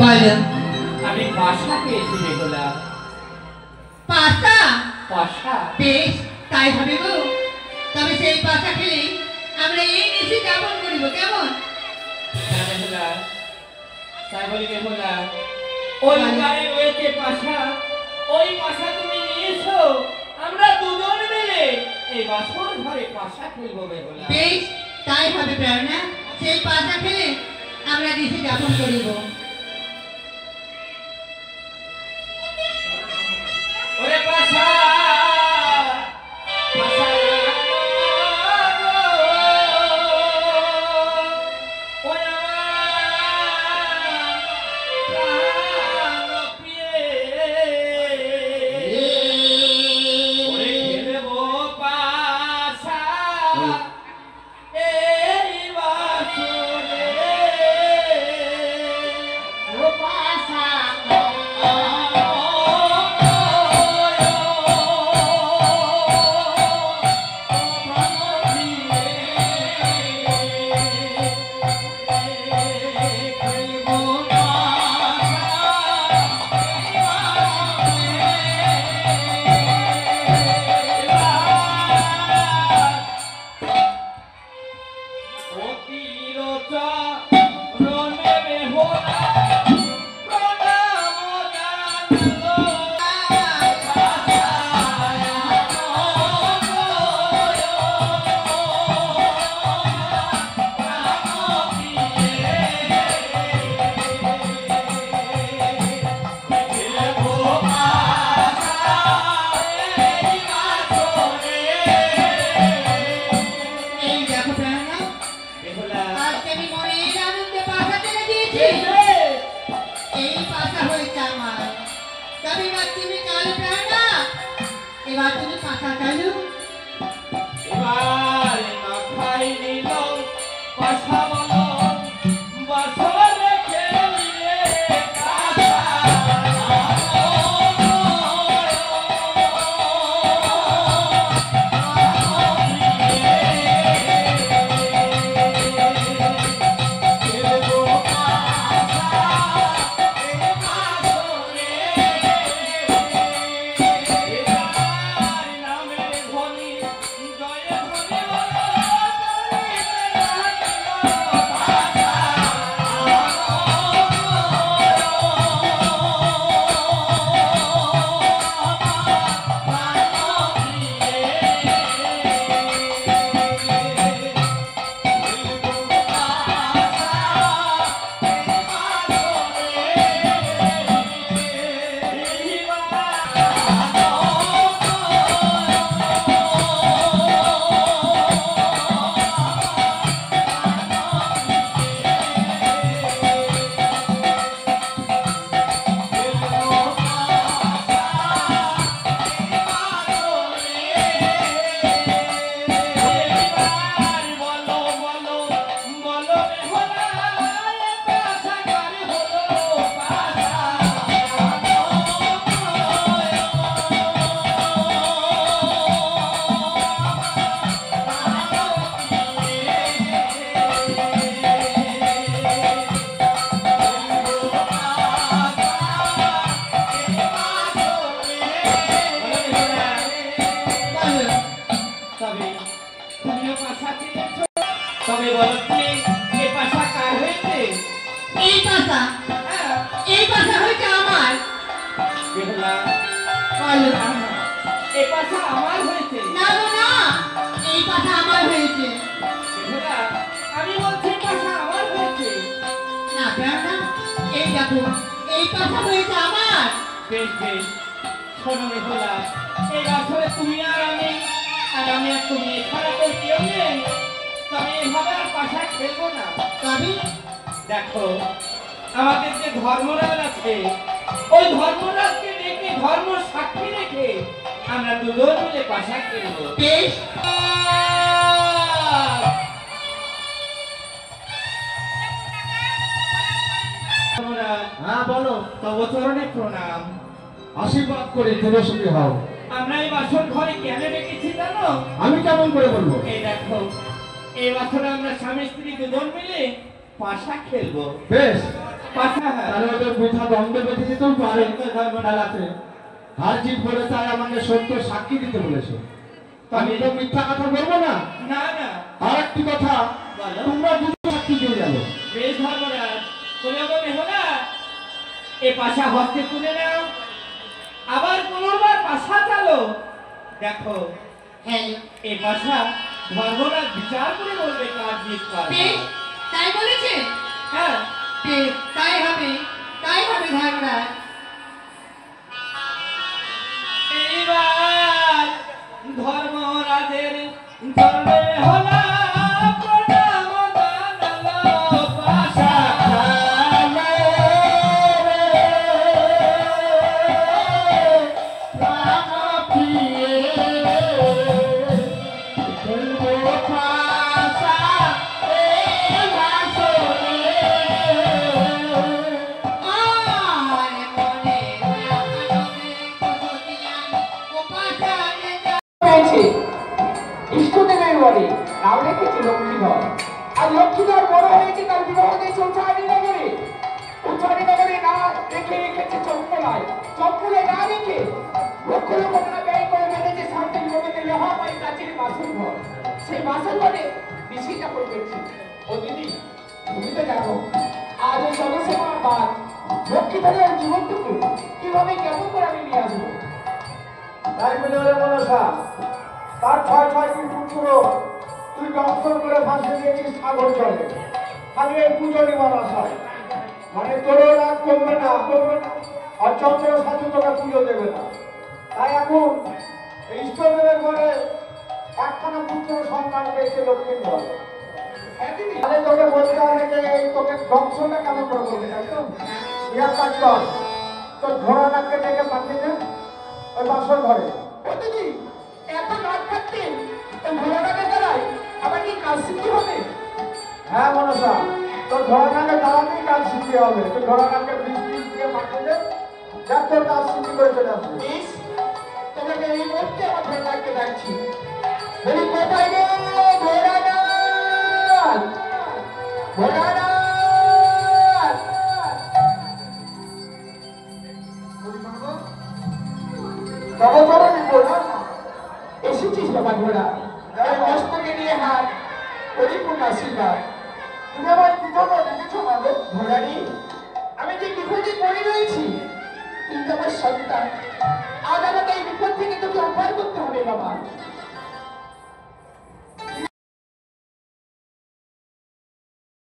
বলো। আমি পাশা পেয়েছি বেহুলা। পাশা? পাশা? বেশ, তাই হবে গো। তবে সেই পাশা খেলে আমরা এই নিশি যাপন করিব, কেমন? হ্যাঁ বেহুলা, তাই বলি বেহুলা, ওই গায়ে রয়েছে পাশা, ওই পাশা তুমি নিয়েছো, আমরা দুজন মিলে এই বাসর ঘরে পাশা খেলবো বেহুলা। বেশ, তাই হবে প্রেরণা। সেই পাশা খেলে আমরা নিশি যাপন করিব। ওরে পাশা, পাশা দেখো আমাদের যে ধর্মরাজ আছে ওই ধর্মরাজকে ডেকে ধর্ম সাক্ষী রেখে আমরা দুজন মিলে পাশা খেলবো। বেশ, হ্যাঁ বলো। তব চরণে প্রণাম। আশীর্বাদ করে দেবসুখী হও। আমরা এই বাসর ঘরে কেন ডেকেছি জানো? আমি কেমন করে বলবো? এই দেখো, এই বছরে আমরা স্বামী স্ত্রী দুজন মিলে পাশা খেলবো। বেশ, পাশা তাহলে ওদের বৃথা দ্বন্দ্ব বেঁধে দিতেও পারে খেলাতে। হার জিত বলে তাই আমাকে সত্য সাক্ষী দিতে বলেছে। আমি তো মিথ্যা কথা বলবো না। না না আর একটি কথা, বলো। তোমরা দুটো সাক্ষী দিয়ে যাবো। বেশ ধর্মরাজ কোনো মনে হলা এ পাশা হস্তে তুলে নাও, আবার পুনর্বার পাশা চালো। দেখো হ্যাঁ এ পাশা ধর্মরাজ বিচার করে বলবে কার জিত কার বেশ, হার। তাই বলেছে। হ্যাঁ বেশ, তাই হবে ধর্মরাজ। এইবার ধর্মরাজের চরণে হলা প্রণাম জানালো পাশা। আরে মনে আনন্দে কুসুমিয়ান উপাসনে পেয়েছে ইষ্টদেবের বলে নাম রেখেছে লক্ষ্মীধর। আর লক্ষ্মীধর বড় হয়েছে তার বিবাহ দিয়েছে উচ্চারী নগরে। উচ্চারী নগরে না রেখে রেখেছে চম্পলায়। চম্পলায় না রেখে লক্ষ লক্ষ টাকা ব্যয় করে বেঁধেছে শান্তির জমিতে লোহামাই প্রাচীর বাসন ঘর। সেই বাসন ঘরে বিশিটা করতেছি। ও দিদি তুমি তো জানো আজ ওই জনসেবার বাদ লক্ষ্মীধরের জীবনটুকু কিভাবে কেমন করে আমি নিয়ে আসবো। তাই বলে ওরে মনসা, তার ৬-৬টি পুত্র তুই দংশন করে ভাসিয়ে দিয়েছিস সাগর জলে। খালি এই পুজোরই মনসায়, মানে তোরও রাগ কমবে না, আর চন্দ্র সাথে তোকে পুজো দেবে না। তাই এখন এই ইষ্টদেবের ঘরে একখানা পুত্র সন্তান পেয়েছে লক্ষ্মীর ঘর। তাহলে তোকে বলতে হবে যে এই তোকে দংশনটা কেমন করে বলবে, তাই তো? ইয়ার কাজ কর, তোর ঘোড়া নাককে ডেকে পাঠিয়ে দে ওই বাসর ঘরে। ও দিদি এত রাত থাকতে ওই ঘোড়াটাকে দাঁড়ায় আবার কি কাজ শিখতে হবে? হ্যাঁ মনসা, তোর ঘোড়াটাকে দাঁড়াতেই কাজ শিখতে হবে। তুই ঘোড়াটাকে বৃষ্টি দিয়ে পাঠিয়ে দে, যাক তোর কাজ শিখতে করে চলে আসবে। বেশ, তোমাকে এই মুহূর্তে আমার ঘোড়াটাকে ডাকছি। বলি কোথায় রে ঘোড়াটাল? ঘোড়াটাল! তবে তোর ঘোড়া এসেছিস বাবা ঘোড়া, এই মস্তকে নিয়ে হাত পরিপূর্ণ আশীর্বাদ। তুমি আমার কি জন্য ডেকেছো মাগো? ঘোড়ারি আমি যে বিপদে পড়ে রয়েছি, কিন্তু আমার সন্তান আজ আমাকে এই বিপদ থেকে তোকে উদ্ধার করতে হবে বাবা।